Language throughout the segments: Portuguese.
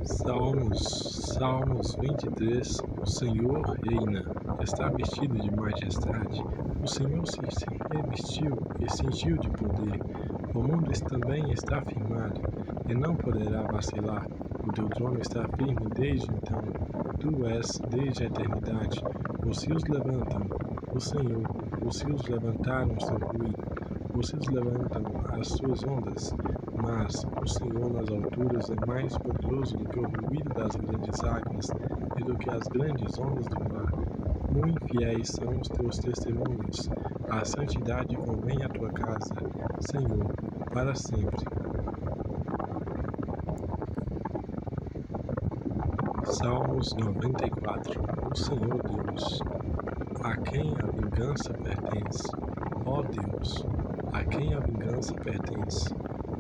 Salmos 23. O Senhor reina, está vestido de majestade. O Senhor se revestiu e cingiu de poder. O mundo também está firmado, e não poderá vacilar. O teu trono está firme desde então. Tu és desde a eternidade. Os céus levantam o Senhor, os céus levantaram o seu ruído. Os céus levantam as suas ondas, mas o Senhor nas alturas é mais poderoso do que o ruído das grandes águas e do que as grandes ondas do mar. Muito fiéis são os teus testemunhos, a santidade convém à tua casa, Senhor, para sempre. Salmos 94. O Senhor Deus, a quem a vingança pertence. Ó Deus, a quem a vingança pertence.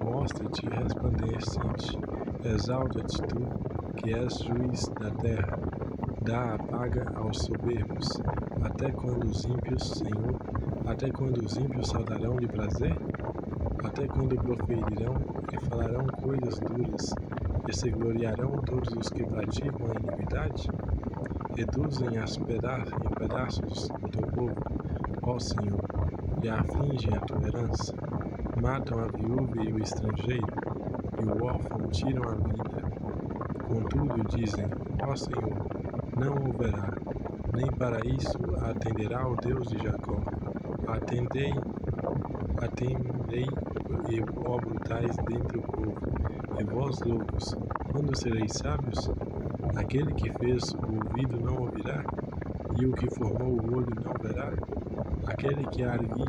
Mostra-te resplandecente, exalta-te tu, que és juiz da terra. Dá a paga aos soberbos. Até quando os ímpios, Senhor, até quando os ímpios saudarão de prazer? Até quando proferirão e falarão coisas duras, e se gloriarão todos os que praticam a iniquidade? Reduzem em pedaços o teu povo, ó Senhor, e afligem a tua herança. Matam a viúva e o estrangeiro, e o órfão tiram a vida. Contudo dizem, ó Senhor, não houverá, nem para isso atenderá o Deus de Jacó. Atendei, e ó brutais dentre o povo, e vós loucos, quando sereis sábios? Aquele que fez o ouvido não ouvirá, e o que formou o olho não verá? Aquele que ergue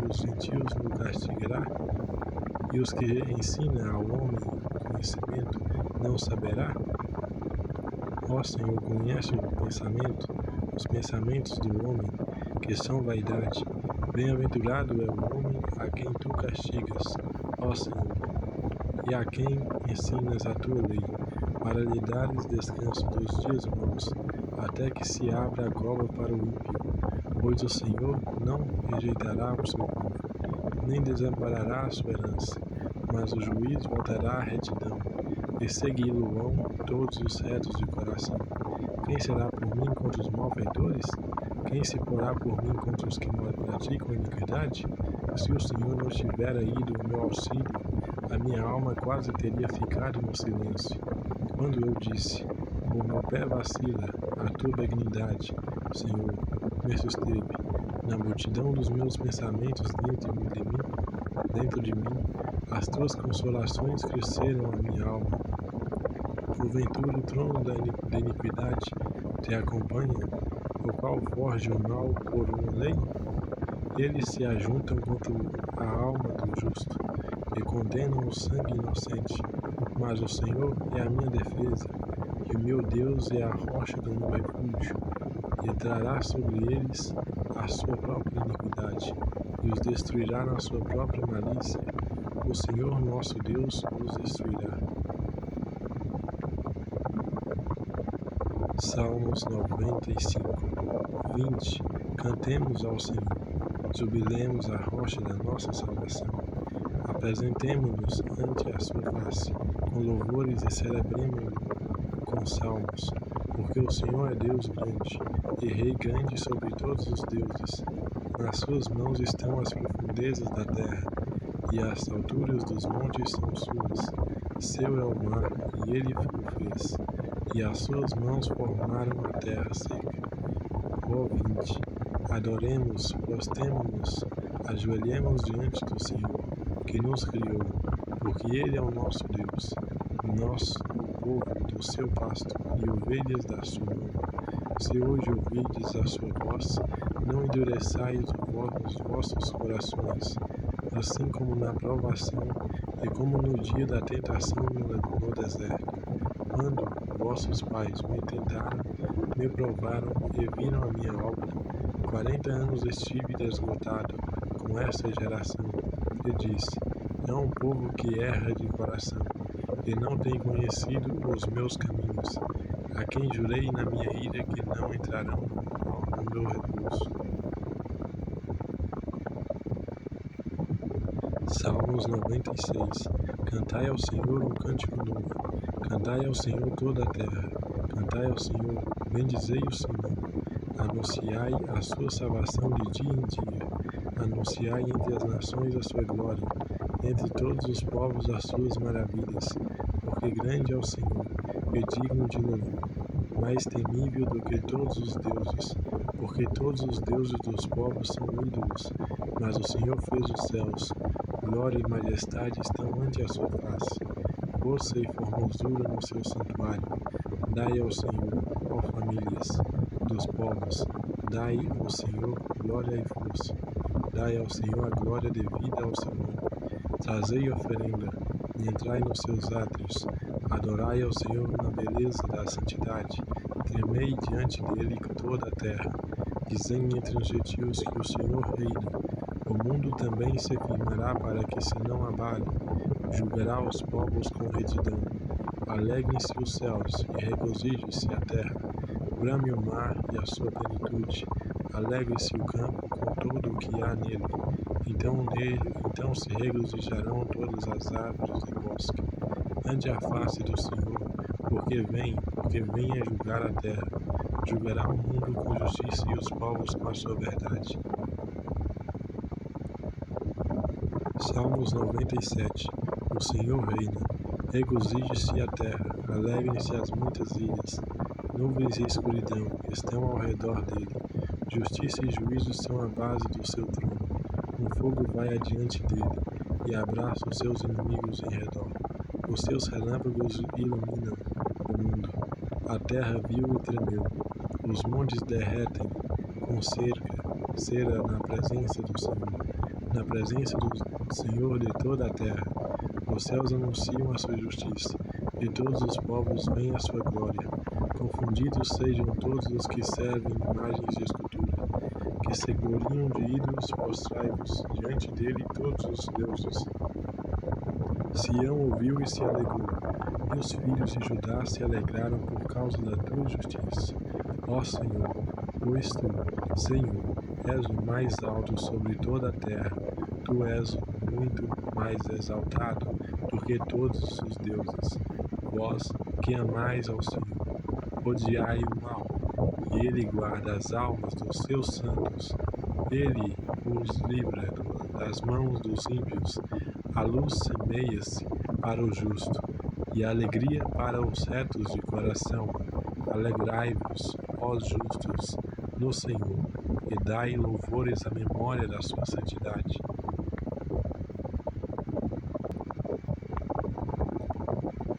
os gentios no castigará, e os que ensina ao homem o conhecimento não saberá? Ó Senhor, conhece os pensamentos do homem, que são vaidade. Bem-aventurado é o homem a quem tu castigas, ó Senhor, e a quem ensinas a tua lei, para lhe dares descanso dos dias maus, até que se abra a cova para o ímpio. Pois o Senhor não rejeitará o seu povo, nem desamparará a sua herança, mas o juiz voltará à retidão, e segui-lo-ão todos os retos de coração. Quem será por mim contra os malfeitores? Quem se porá por mim contra os que praticam iniquidade? Se o Senhor não tivera ido ao meu auxílio, a minha alma quase teria ficado no silêncio. Quando eu disse, o meu pé vacila, a tua benignidade, Senhor, me susteve. Na multidão dos meus pensamentos dentro de mim, as tuas consolações cresceram a minha alma. Porventura o trono da iniquidade te acompanha, o qual forge o mal por uma lei? Eles se ajuntam contra a alma do justo e condenam o sangue inocente. Mas o Senhor é a minha defesa, e o meu Deus é a rocha do meu refúgio, e trará sobre eles a sua própria iniquidade, e os destruirá na sua própria malícia. O Senhor nosso Deus os destruirá. Salmos 95. 20. Cantemos ao Senhor, jubilemos a rocha da nossa salvação. Apresentemo-nos ante a sua face, com louvores e celebremo-lo com salmos, porque o Senhor é Deus grande, e Rei grande sobre todos os deuses. Nas suas mãos estão as profundezas da terra, e as alturas dos montes são suas. Seu é o mar, e ele o fez, e as suas mãos formaram a terra seca. Ó 20. Adoremos, prostemo-nos, ajoelhemos diante do Senhor, que nos criou, porque Ele é o nosso Deus, nós, o povo do seu pasto e ovelhas da sua mão. Se hoje ouvides a sua voz, não endureçais os vossos corações, assim como na provação e como no dia da tentação no deserto, quando vossos pais me tentaram, me provaram e viram a minha obra. 40 anos estive desgotado com esta geração, e disse, é um povo que erra de coração, e não tem conhecido os meus caminhos, a quem jurei na minha ira que não entrarão no meu repouso. Salmos 96. Cantai ao Senhor um cântico novo, Cantai ao Senhor toda a terra, cantai ao Senhor, bendizei o Senhor. Anunciai a sua salvação de dia em dia, anunciai entre as nações a sua glória, entre todos os povos as suas maravilhas, porque grande é o Senhor, e digno de louvor, mais temível do que todos os deuses, porque todos os deuses dos povos são ídolos, mas o Senhor fez os céus, glória e majestade estão ante a sua face, força e formosura no seu santuário. Dai ao Senhor, ó famílias dos povos, dai ao Senhor glória e força, dai ao Senhor a glória devida ao seu nome. Trazei oferenda e entrai nos seus átrios, adorai ao Senhor na beleza da santidade, tremei diante dele toda a terra, dizem entre os gentios que o Senhor reina. O mundo também se firmará para que se não abale, julgará os povos com retidão. Alegrem-se os céus e regozije-se a terra, brame o mar e a sua plenitude, alegre-se o campo com todo o que há nele. Então se regozijarão todas as árvores do bosque, ante a face do Senhor, porque vem a julgar a terra, julgará o mundo com justiça e os povos com a sua verdade. Salmos 97. O Senhor reina. Regozije-se a terra, alegrem-se as muitas ilhas. Nuvens e escuridão estão ao redor dele. Justiça e juízo são a base do seu trono. Um fogo vai adiante dele e abraça os seus inimigos em redor. Os seus relâmpagos iluminam o mundo. A terra viu e tremeu. Os montes derretem com cera na presença do Senhor. Na presença do Senhor de toda a terra. Os céus anunciam a sua justiça, e todos os povos veem a sua glória. Confundidos sejam todos os que servem imagens de escultura, que se gloriam de ídolos, prostrai-vos diante dele todos os deuses. Sião ouviu e se alegrou, e os filhos de Judá se alegraram por causa da tua justiça. Ó Senhor, pois tu, Senhor, és o mais alto sobre toda a terra, tu és muito mais exaltado do que todos os deuses. Vós que amais ao Senhor, odiai o mal, e ele guarda as almas dos seus santos. Ele os livra das mãos dos ímpios. A luz semeia-se para o justo, e a alegria para os retos de coração. Alegrai-vos, ó justos, no Senhor, e dai louvores à memória da sua santidade.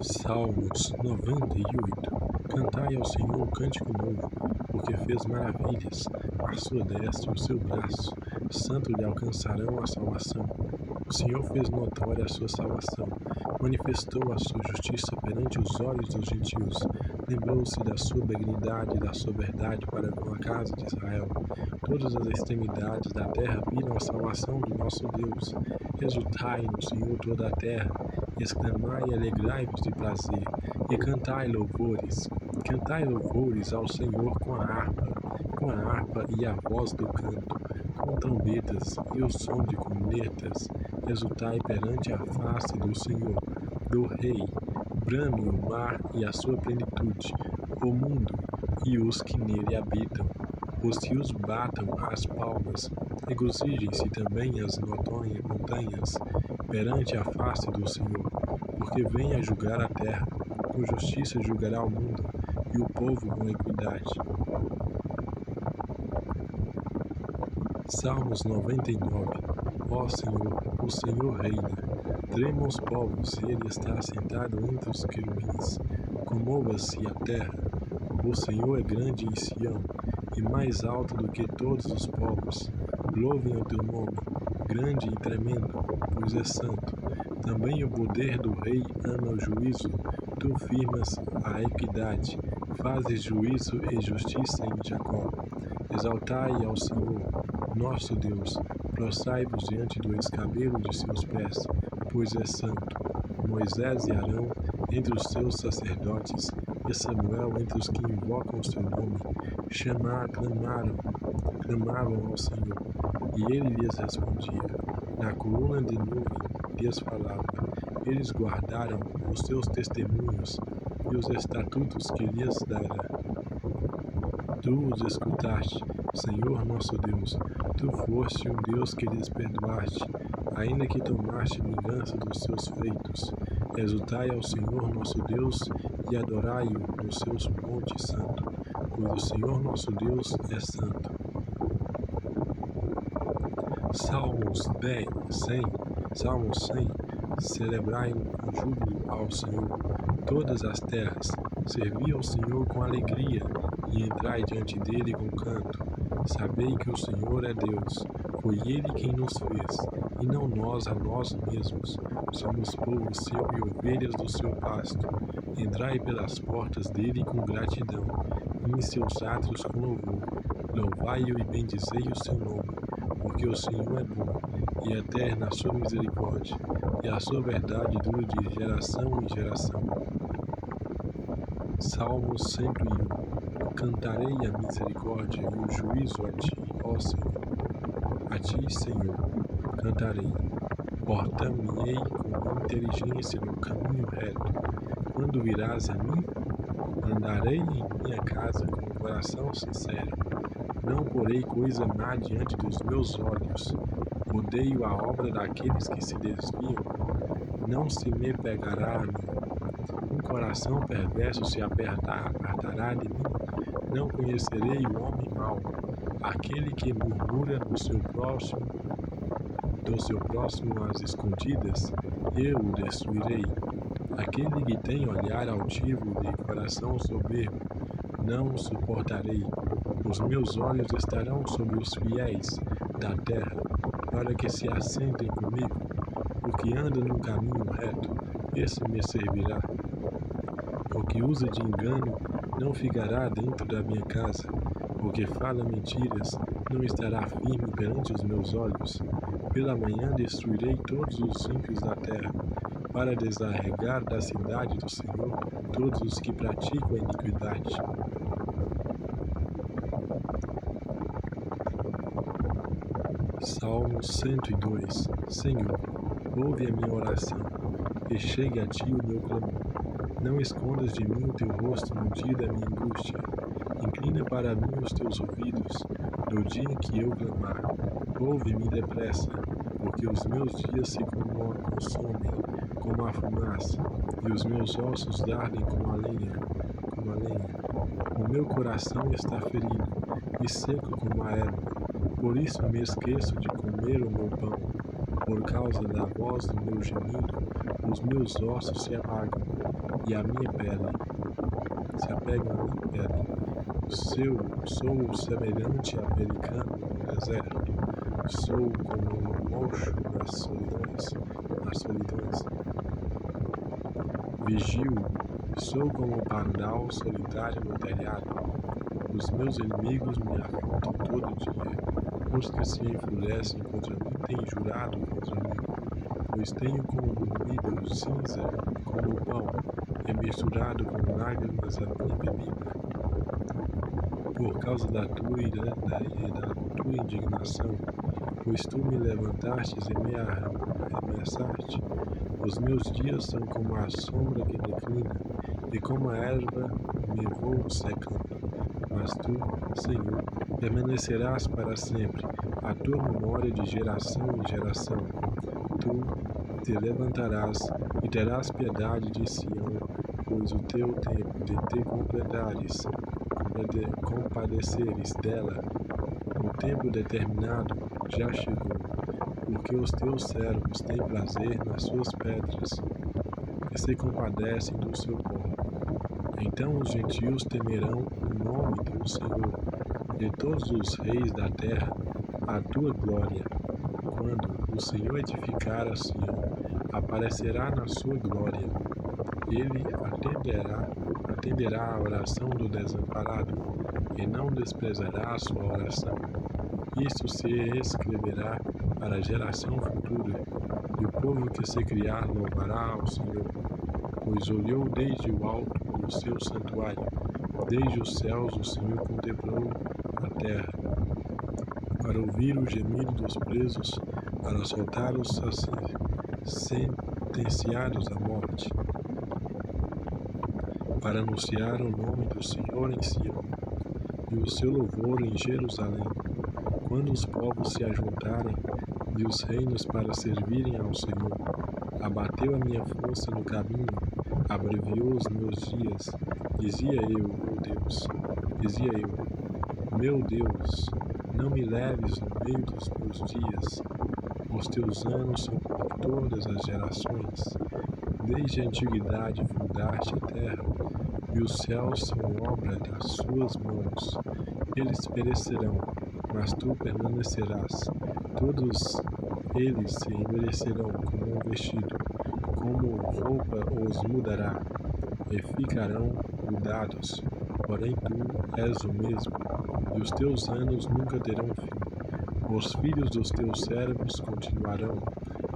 Salmos 98. Cantai ao Senhor um cântico novo, porque fez maravilhas, a sua destra e o seu braço, santo lhe alcançarão a salvação. O Senhor fez notória a sua salvação, manifestou a sua justiça perante os olhos dos gentios, lembrou-se da sua benignidade e da sua verdade para com a casa de Israel. Todas as extremidades da terra viram a salvação do nosso Deus. Exultai no Senhor toda a terra, exclamai e alegrai-vos de prazer, e cantai louvores ao Senhor com a harpa e a voz do canto, com trombetas e o som de cornetas. Exultai perante a face do Senhor, do Rei. Brame o mar e a sua plenitude, o mundo e os que nele habitam. Os rios batam as palmas, regozijem-se também as montanhas, perante a face do Senhor, porque vem a julgar a terra, com justiça julgará o mundo, e o povo com equidade. Salmos 99. Ó Senhor, o Senhor reina. Tremam os povos, e ele está assentado entre os querubins. Comova-se a terra. O Senhor é grande em Sião, e mais alto do que todos os povos. Louvem o teu nome, grande e tremendo, pois é santo. Também o poder do rei ama o juízo. Tu firmas a equidade, fazes juízo e justiça em Jacó. Exaltai ao Senhor, nosso Deus, prostrai-vos diante do escabelo de seus pés, pois é santo. Moisés e Arão entre os seus sacerdotes, e Samuel entre os que invocam o seu nome, clamavam ao Senhor, e ele lhes respondia. Na coluna de nuvem lhes falava. Eles guardaram os seus testemunhos e os estatutos que lhes dera. Tu os escutaste, Senhor nosso Deus, tu foste um Deus que lhes perdoaste, ainda que tomaste vingança dos seus feitos. Exultai ao Senhor nosso Deus e adorai-o no seu monte santo, pois o Senhor nosso Deus é santo. Salmos 100. Celebrai com júbilo ao Senhor todas as terras, servi ao Senhor com alegria e entrai diante dele com canto. Sabei que o Senhor é Deus, foi ele quem nos fez, e não nós a nós mesmos. Somos povo seu e ovelhas do seu pasto. Entrai pelas portas dele com gratidão, e em seus átrios com louvor. Louvai-o e bendizei o seu nome, porque o Senhor é bom, e eterna a sua misericórdia, e a sua verdade dura de geração em geração. Salmo 101. Cantarei a misericórdia e o juízo a ti, ó Senhor. A ti, Senhor, cantarei. Portar-me-ei com inteligência no caminho reto. Quando virás a mim, andarei em minha casa com o coração sincero. Não porei coisa má diante dos meus olhos. Odeio a obra daqueles que se desviam. Não se me pegará a mim. Um coração perverso se apartará de mim. Não conhecerei o homem mau, aquele que murmura do seu próximo às escondidas, eu o destruirei. Aquele que tem olhar altivo de coração soberbo, não o suportarei. Os meus olhos estarão sobre os fiéis da terra, para que se assentem comigo. O que anda no caminho reto, esse me servirá. O que usa de engano não ficará dentro da minha casa. O que fala mentiras não estará firme perante os meus olhos. Pela manhã destruirei todos os ímpios da terra, para desarregar da cidade do Senhor todos os que praticam a iniquidade. Salmo 102. Senhor, ouve a minha oração, e chegue a ti o meu clamor. Não escondas de mim o teu rosto no dia da minha angústia. Inclina para mim os teus ouvidos no dia em que eu clamar. Ouve-me depressa, porque os meus dias se consomem como a fumaça, e os meus ossos ardem como a lenha. O meu coração está ferido e seco como a erva. Por isso me esqueço de comer o meu pão. Por causa da voz do meu gemido, os meus ossos se apagam, e a minha pele se apega à minha pele. Sou semelhante a pelicano no deserto, sou como um mocho nas solidões. Vigio, sou como um pardal solitário no telhado. Os meus inimigos me afrontam todo dia, os que se enfurecem contra mim têm jurado contra mim, pois tenho comido cinza como o pão, e misturado com lágrimas a minha bebida. Por causa da tua ira e da tua indignação, pois tu me levantastes e me ameaçaste. Os meus dias são como a sombra que declina, e como a erva me vou secando. Mas tu, Senhor, permanecerás para sempre, a tua memória de geração em geração. Tu te levantarás e terás piedade de Sião, pois o teu tempo de te compadeceres dela, o tempo determinado já chegou, porque os teus servos têm prazer nas suas pedras, e se compadecem do seu pó. Então os gentios temerão o nome do Senhor, e todos os reis da terra a tua glória. Quando o Senhor edificar a Sião, aparecerá na sua glória. Ele atenderá a oração do desamparado, e não desprezará a sua oração. Isto se escreverá para a geração futura, e o povo que se criar louvará ao Senhor, pois olhou desde o alto do seu santuário, desde os céus o Senhor contemplou a terra, para ouvir o gemido dos presos, para soltar os sentenciados à morte. para anunciar o nome do Senhor em Sião e o seu louvor em Jerusalém. Quando os povos se ajuntarem e os reinos para servirem ao Senhor, abateu a minha força no caminho, abreviou os meus dias. Dizia eu, meu Deus, não me leves no meio dos meus dias. Os teus anos são por todas as gerações. Desde a antiguidade fundaste a terra, e os céus são obra das suas mãos. Eles perecerão, mas tu permanecerás. Todos eles se envelhecerão como um vestido, como roupa os mudará, e ficarão mudados. Porém tu és o mesmo, e os teus anos nunca terão fim. Os filhos dos teus servos continuarão,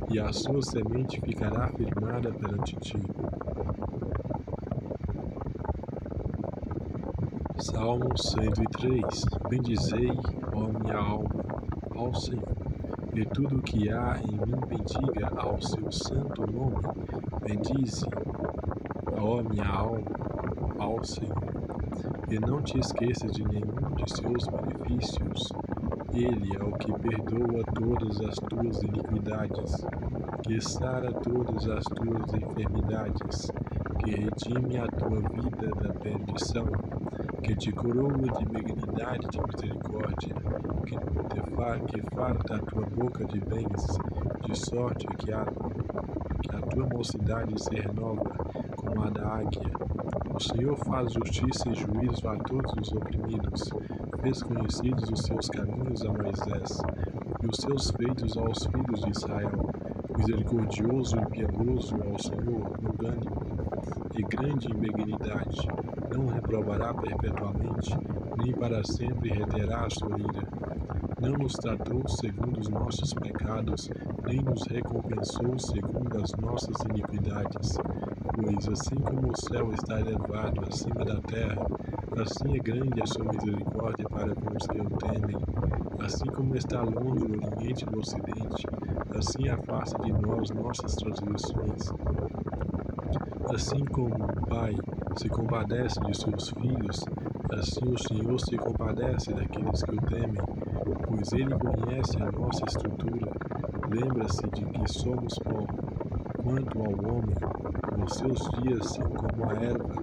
e a sua semente ficará firmada perante ti. Salmo 103. Bendizei, ó minha alma, ao Senhor, e tudo o que há em mim bendiga ao seu santo nome. Bendize, ó minha alma, ao Senhor, e não te esqueças de nenhum de seus benefícios. Ele é o que perdoa todas as tuas iniquidades, que sara todas as tuas enfermidades, que redime a tua vida da perdição, que te coroa de benignidade e de misericórdia, que farta a tua boca de bens, de sorte que a tua mocidade se renova como a da águia. O Senhor faz justiça e juízo a todos os oprimidos, fez conhecidos os seus caminhos a Moisés, e os seus feitos aos filhos de Israel. Misericordioso e piedoso ao Senhor, longânimo e grande em benignidade, não reprovará perpetuamente, nem para sempre reterá a sua ira. Não nos tratou segundo os nossos pecados, nem nos recompensou segundo as nossas iniquidades. Pois assim como o céu está elevado acima da terra, assim é grande a sua misericórdia para com os que o temem. Assim como está longe o oriente do ocidente, assim afasta de nós nossas transgressões. Assim como o pai se compadece de seus filhos, assim o Senhor se compadece daqueles que o temem, pois ele conhece a nossa estrutura, lembra-se de que somos pó. Quanto ao homem, os seus dias são como a erva,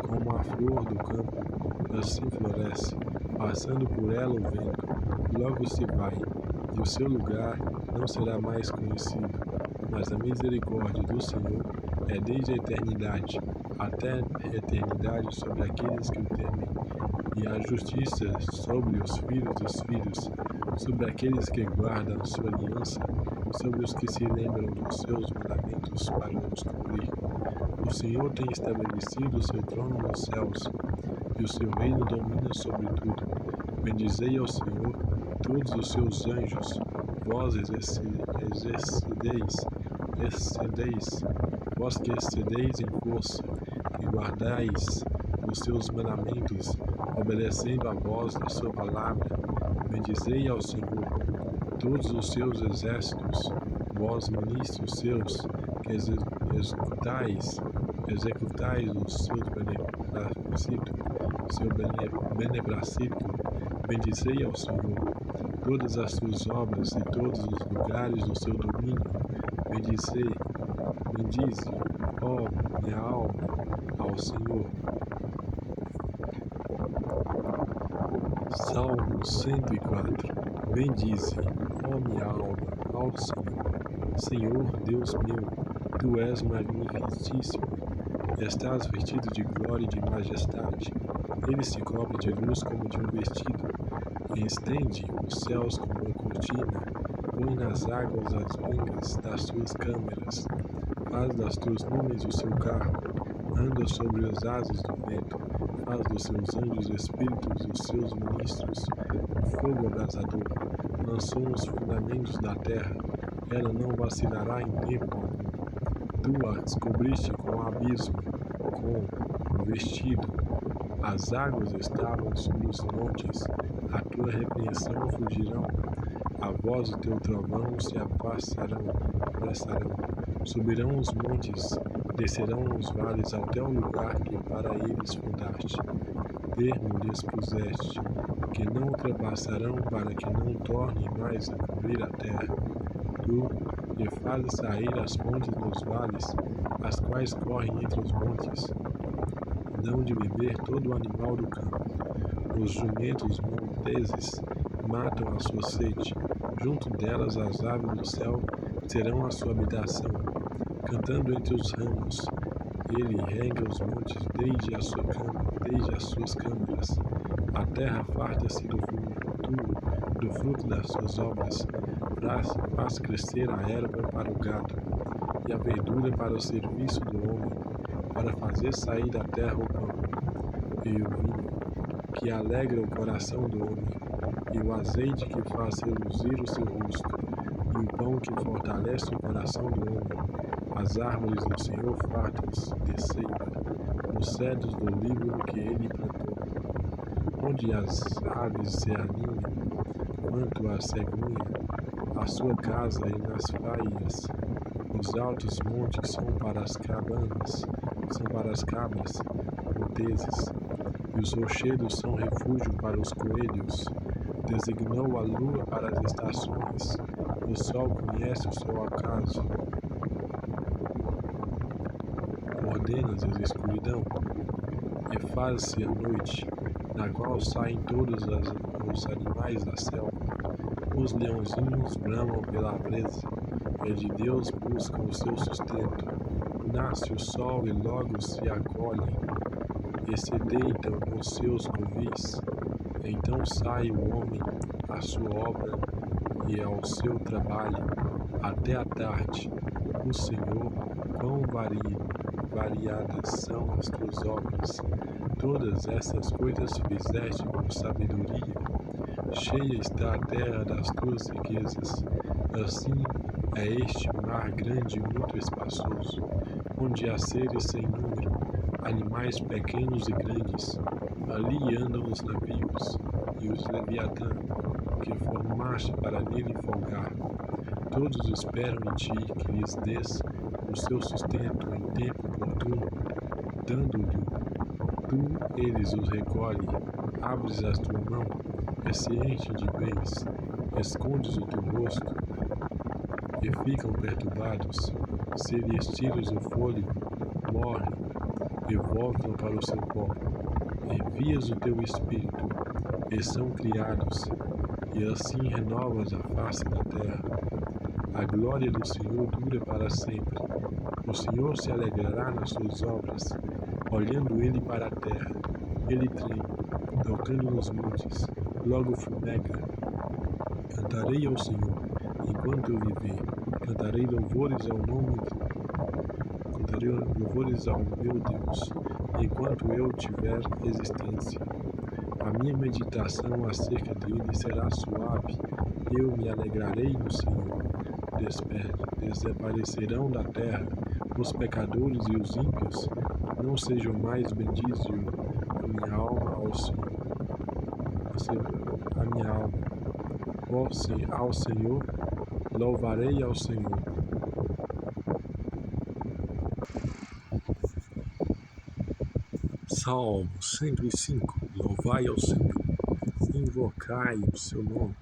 como a flor do campo, assim floresce, passando por ela o vento, logo se vai, e o seu lugar não será mais conhecido. Mas a misericórdia do Senhor é desde a eternidade até a eternidade sobre aqueles que o temem, e a justiça sobre os filhos dos filhos, sobre aqueles que guardam sua aliança, sobre os que se lembram dos seus mandamentos para os cumprir. O Senhor tem estabelecido o seu trono nos céus, e o seu reino domina sobre tudo. Bendizei ao Senhor todos os seus anjos, vós vós que excedeis em força, e guardais os seus mandamentos, obedecendo a voz da sua palavra. Bendizei ao Senhor todos os seus exércitos, vós ministros seus, que executais os seus beneplácito. Bendizei ao Senhor todas as suas obras e todos os lugares do seu domínio. Bendize, ó minha alma, ao Senhor. Salmo 104. Bendize, ó minha alma, ao Senhor. Senhor, Deus meu, tu és magnificíssimo, estás vestido de glória e de majestade. Ele se cobre de luz como de um vestido, e estende os céus como uma cortina, põe nas águas as vingas das suas câmeras, faz das tuas nuvens o seu carro, anda sobre as asas do vento, faz dos seus anjos espíritos os seus ministros, fogo abrasador, lançou nos fundamentos da terra, ela não vacilará em tempo algum. Tu as cobriste com o abismo, com o vestido, as águas estavam sobre os montes, a tua repreensão fugirão, a voz do teu trovão se apressarão, subirão os montes, Descerão os vales até o lugar que para eles fundaste, termo lhes puseste, que não ultrapassarão para que não tornem mais a cobrir a terra. Tu lhe fazes sair as fontes dos vales, as quais correm entre os montes. Dão de beber todo o animal do campo. Os jumentos monteses matam a sua sede. Junto delas as aves do céu serão a sua habitação. Cantando entre os ramos, ele rega os montes desde as suas câmaras. A terra farta-se do fruto das suas obras. Faz crescer a erva para o gado, e a verdura para o serviço do homem, para fazer sair da terra o pão, e o vinho, que alegra o coração do homem, e o azeite que faz reluzir o seu rosto, e o pão que fortalece o coração do homem. As árvores do Senhor fartam-se de seiva, os cedros do Líbano que ele plantou, onde as aves se aninham, quanto a cegonha, a sua casa e nas faías. Os altos montes são para as cabras monteses, e os rochedos são refúgio para os coelhos. Designou a lua para as estações, o sol conhece o seu acaso. Ordenas a escuridão, e faz-se a noite, na qual saem todos os animais da selva. Os leãozinhos bramam pela presa, e de Deus buscam o seu sustento. Nasce o sol e logo se acolhem, e se deitam nos seus covis. Então sai o homem à sua obra e ao seu trabalho, até a tarde. O Senhor, quão variadas são as tuas obras! Todas essas coisas fizeste com sabedoria. Cheia está a terra das tuas riquezas. Assim é este mar grande e muito espaçoso, onde há seres sem número, animais pequenos e grandes. Ali andam os navios e os leviatã, que formaste para nele folgar. Todos esperam em ti que lhes dês o seu sustento em tempo oportuno, dando-lhe tu eles os recolhe. Abres a tua mão e se enchem de bens, escondes o teu rosto e ficam perturbados. Se lhes tiras o fôlego, morrem e voltam para o seu pó. Envias o teu espírito e são criados, e assim renovas a face da terra. A glória do Senhor dura para sempre. O Senhor se alegrará nas suas obras, olhando ele para a terra. Ele treme, tocando nos montes, logo fumega. Cantarei ao Senhor enquanto eu viver. Cantarei louvores ao meu Deus, enquanto eu tiver existência. A minha meditação acerca dele será suave. Eu me alegrarei no Senhor. Desaparecerão da terra os pecadores e os ímpios. Não sejam mais, bendize a minha alma ao Senhor. A minha alma, ao Senhor, louvarei ao Senhor. Salmo 105. Louvai ao Senhor, invocai o seu nome,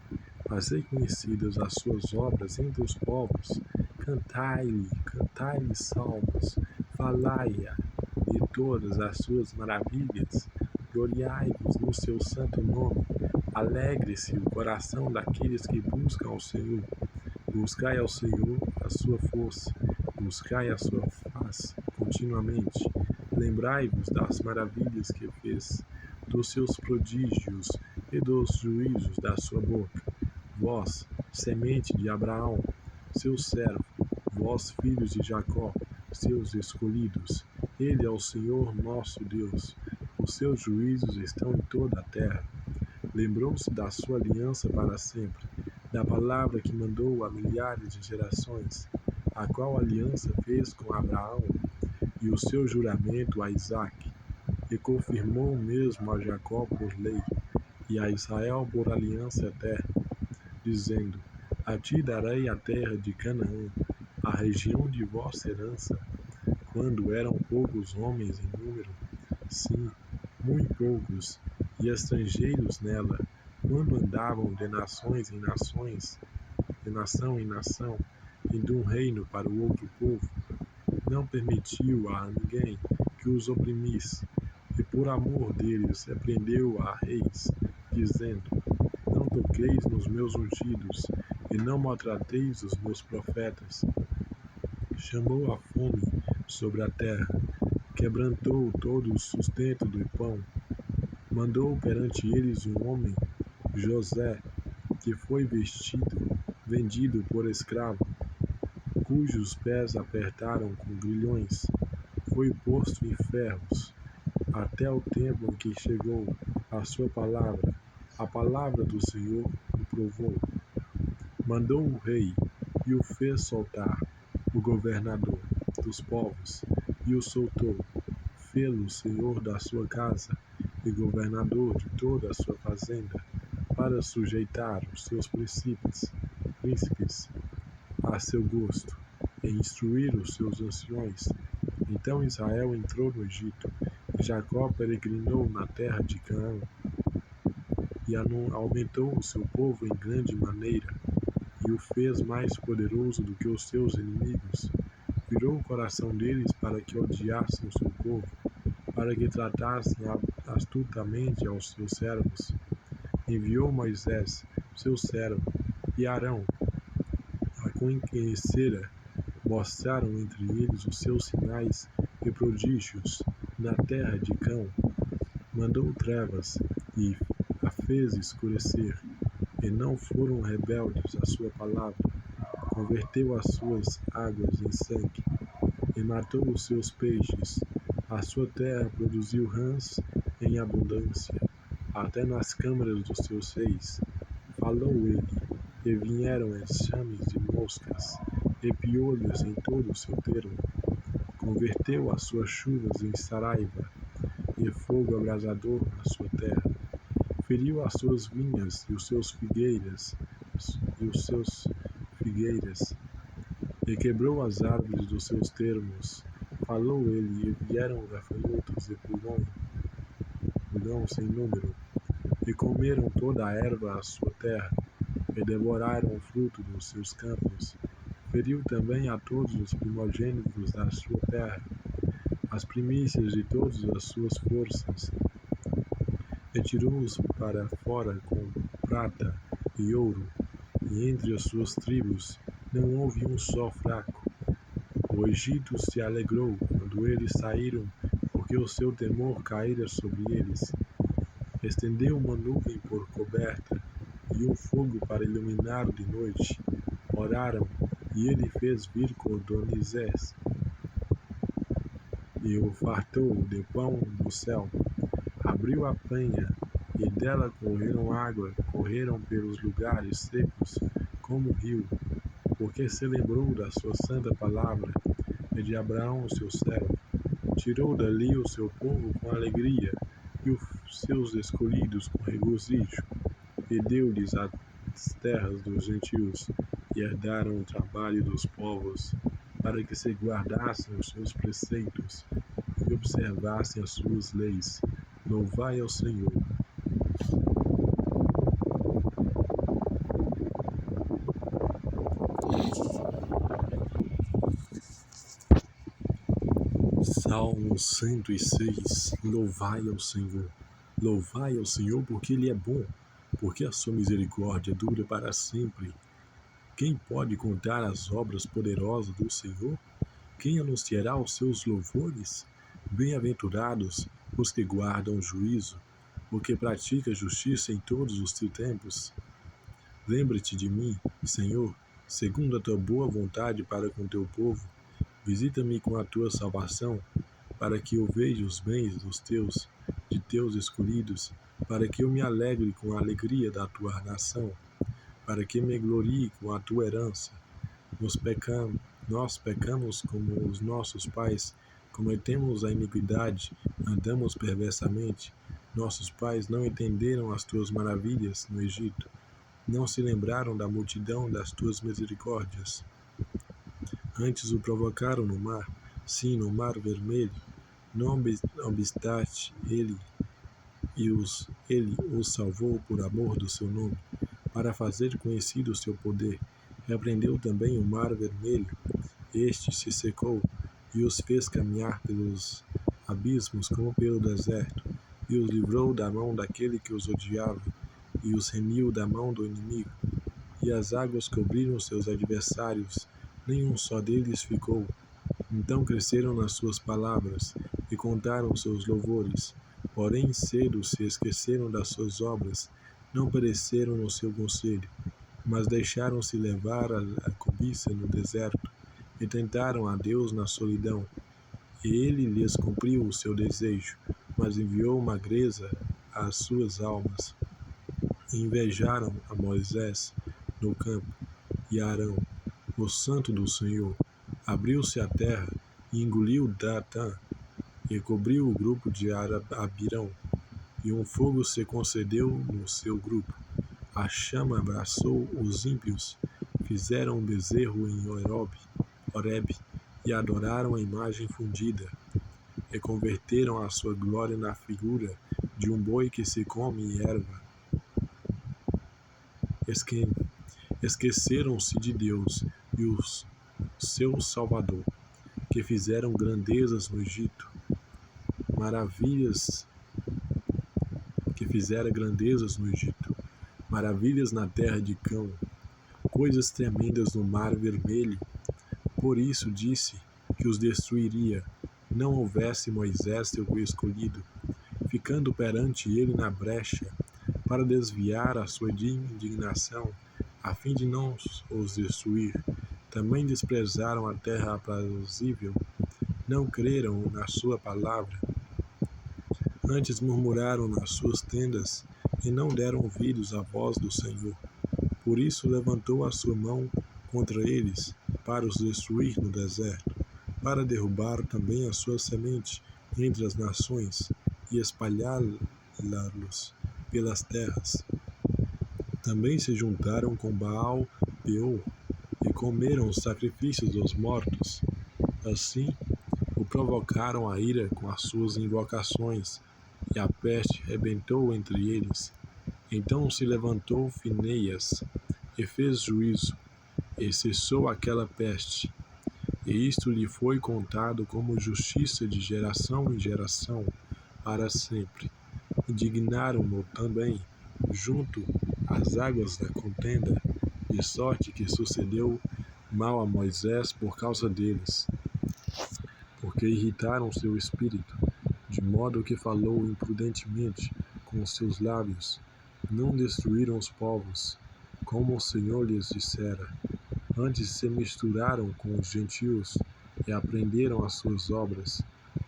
fazei conhecidas as suas obras entre os povos, cantai-lhe salmos, falai-a de todas as suas maravilhas, gloriai-vos no seu santo nome, alegre-se o coração daqueles que buscam ao Senhor. Buscai ao Senhor a sua força, buscai a sua face continuamente. Lembrai-vos das maravilhas que fez, dos seus prodígios e dos juízos da sua boca. Vós, semente de Abraão, seu servo, vós, filhos de Jacó, seus escolhidos. Ele é o Senhor nosso Deus. Os seus juízos estão em toda a terra. Lembrou-se da sua aliança para sempre, da palavra que mandou a milhares de gerações, a qual aliança fez com Abraão, e o seu juramento a Isaque, e confirmou mesmo a Jacó por lei, e a Israel por aliança eterna, dizendo: a ti darei a terra de Canaã, a região de vossa herança. quando eram poucos homens em número, sim, muito poucos, e estrangeiros nela, quando andavam de nações em nações, de nação em nação, e de um reino para o outro povo, não permitiu a ninguém que os oprimisse, e por amor deles repreendeu a reis, dizendo: Não toqueis nos meus ungidos, e não maltrateis os meus profetas. Chamou a fome sobre a terra, quebrantou todo o sustento do pão, mandou perante eles um homem, José, que foi vendido por escravo, cujos pés apertaram com grilhões, foi posto em ferros, até o tempo em que chegou a palavra do Senhor o provou. Mandou o rei e o fez soltar, o governador dos povos, e o soltou, fê-lo senhor da sua casa e governador de toda a sua fazenda, para sujeitar os seus príncipes a seu gosto, e instruir os seus anciões. Então Israel entrou no Egito, e Jacó peregrinou na terra de Canaã, e aumentou o seu povo em grande maneira, e o fez mais poderoso do que os seus inimigos. Virou o coração deles para que odiassem o seu povo, para que tratassem astutamente aos seus servos. Enviou Moisés, seu servo, e Arão, a quem conhecera, mostraram entre eles os seus sinais e prodígios na terra de Cão. Mandou trevas e a fez escurecer, e não foram rebeldes à sua palavra. Converteu as suas águas em sangue, e matou os seus peixes. A sua terra produziu rãs em abundância, até nas câmaras dos seus reis. Falou ele, e vieram enxames de moscas, e piolhos em todo o seu termo. Converteu as suas chuvas em saraiva, e fogo abrasador na sua terra. Feriu as suas vinhas e os seus figueiras, e quebrou as árvores dos seus termos. Falou ele, e vieram gafanhotos e pulgão sem número, e comeram toda a erva à sua terra, e devoraram o fruto dos seus campos. Feriu também a todos os primogênitos da sua terra, as primícias de todas as suas forças, e tirou-os para fora com prata e ouro, e entre as suas tribos não houve um só fraco. O Egito se alegrou quando eles saíram, porque o seu temor caíra sobre eles. Estendeu uma nuvem por coberta, e um fogo para iluminar de noite. Oraram, e ele fez vir cordonizés, e o fartou de pão do céu. Abriu a penha, e dela correram pelos lugares secos, como rio, porque se lembrou da sua santa palavra, e de Abraão, seu servo. Tirou dali o seu povo com alegria, e os seus escolhidos com regozijo, e deu-lhes as terras dos gentios, e herdaram o trabalho dos povos, para que se guardassem os seus preceitos, e observassem as suas leis. Louvai ao Senhor. Salmo 106. Louvai ao Senhor. Louvai ao Senhor porque Ele é bom, porque a sua misericórdia dura para sempre. Quem pode contar as obras poderosas do Senhor? Quem anunciará os seus louvores? Bem-aventurados os que guardam o juízo, o que pratica justiça em todos os teus tempos. Lembra-te de mim, Senhor, segundo a tua boa vontade para com teu povo. Visita-me com a tua salvação, para que eu veja os bens de teus escolhidos, para que eu me alegre com a alegria da tua nação, para que me glorie com a tua herança. Nós pecamos como os nossos pais, cometemos a iniquidade, andamos perversamente. Nossos pais não entenderam as tuas maravilhas no Egito, não se lembraram da multidão das tuas misericórdias. Antes o provocaram no mar, sim, no Mar Vermelho. Não obstante, ele os salvou por amor do seu nome, para fazer conhecido o seu poder. Repreendeu também o Mar Vermelho. Este se secou, e os fez caminhar pelos abismos como pelo deserto, e os livrou da mão daquele que os odiava, e os remiu da mão do inimigo. E as águas cobriram seus adversários, nenhum só deles ficou. Então cresceram nas suas palavras, e contaram seus louvores. Porém cedo se esqueceram das suas obras, não pereceram no seu conselho, mas deixaram-se levar à cobiça no deserto, e tentaram a Deus na solidão. E ele lhes cumpriu o seu desejo, mas enviou magreza às suas almas. E invejaram a Moisés no campo, e Arão, o santo do Senhor. Abriu-se a terra, e engoliu Datã, e cobriu o grupo de Abirão, e um fogo se concedeu no seu grupo. A chama abraçou os ímpios, fizeram um bezerro em Horebe, e adoraram a imagem fundida, e converteram a sua glória na figura de um boi que se come erva. Esqueceram-se de Deus e o seu Salvador, que fizeram grandezas no Egito, maravilhas na terra de Cão, coisas tremendas no Mar Vermelho. Por isso disse que os destruiria, não houvesse Moisés seu escolhido, ficando perante ele na brecha, para desviar a sua indignação, a fim de não os destruir. Também desprezaram a terra aprazível, não creram na sua palavra. Antes murmuraram nas suas tendas, e não deram ouvidos à voz do Senhor. Por isso levantou a sua mão contra eles, para os destruir no deserto, para derrubar também a sua semente entre as nações, e espalhá-los pelas terras. Também se juntaram com Baal-peor, e comeram os sacrifícios dos mortos. Assim, o provocaram a ira com as suas invocações, e a peste rebentou entre eles. Então se levantou Finéias, e fez juízo, e cessou aquela peste. E isto lhe foi contado como justiça de geração em geração, para sempre. Indignaram-no também, junto às águas da contenda, de sorte que sucedeu mal a Moisés por causa deles, porque irritaram seu espírito, de modo que falou imprudentemente com os seus lábios. Não destruíram os povos, como o Senhor lhes dissera. Antes se misturaram com os gentios, e aprenderam as suas obras,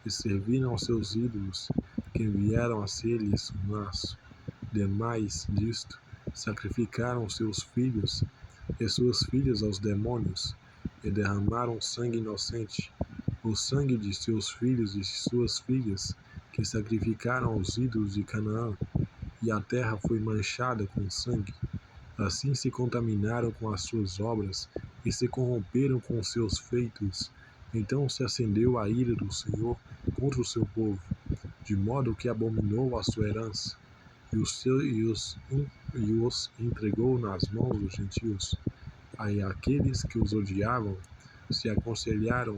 e serviram aos seus ídolos, que vieram a ser-lhes um laço. Demais disto, sacrificaram seus filhos e suas filhas aos demônios, e derramaram sangue inocente, o sangue de seus filhos e suas filhas, que sacrificaram aos ídolos de Canaã, e a terra foi manchada com sangue. Assim se contaminaram com as suas obras, e se corromperam com os seus feitos. Então se acendeu a ira do Senhor contra o seu povo, de modo que abominou a sua herança, e os entregou nas mãos dos gentios. Aí aqueles que os odiavam se assenhoraram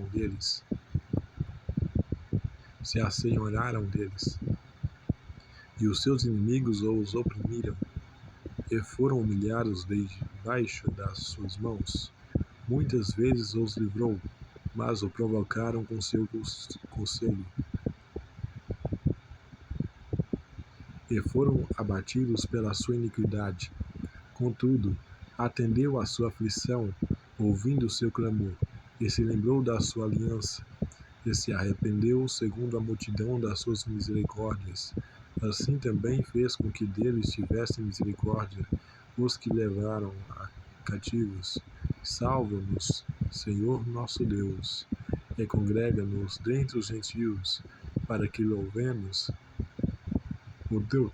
deles, e os seus inimigos os oprimiram, e foram humilhados debaixo das suas mãos. Muitas vezes os livrou, mas o provocaram com seu conselho, e foram abatidos pela sua iniquidade. Contudo, atendeu à sua aflição, ouvindo o seu clamor, e se lembrou da sua aliança, e se arrependeu segundo a multidão das suas misericórdias. Assim também fez com que deles tivesse misericórdia os que levaram a cativos. Salva-nos, Senhor nosso Deus, e congrega-nos dentre os gentios, para que louvemos o teu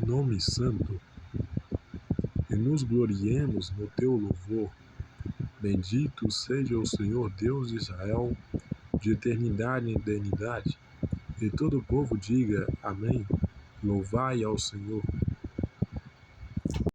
nome santo, e nos gloriemos no teu louvor. Bendito seja o Senhor Deus de Israel, de eternidade em eternidade. E todo o povo diga amém. Louvai ao Senhor.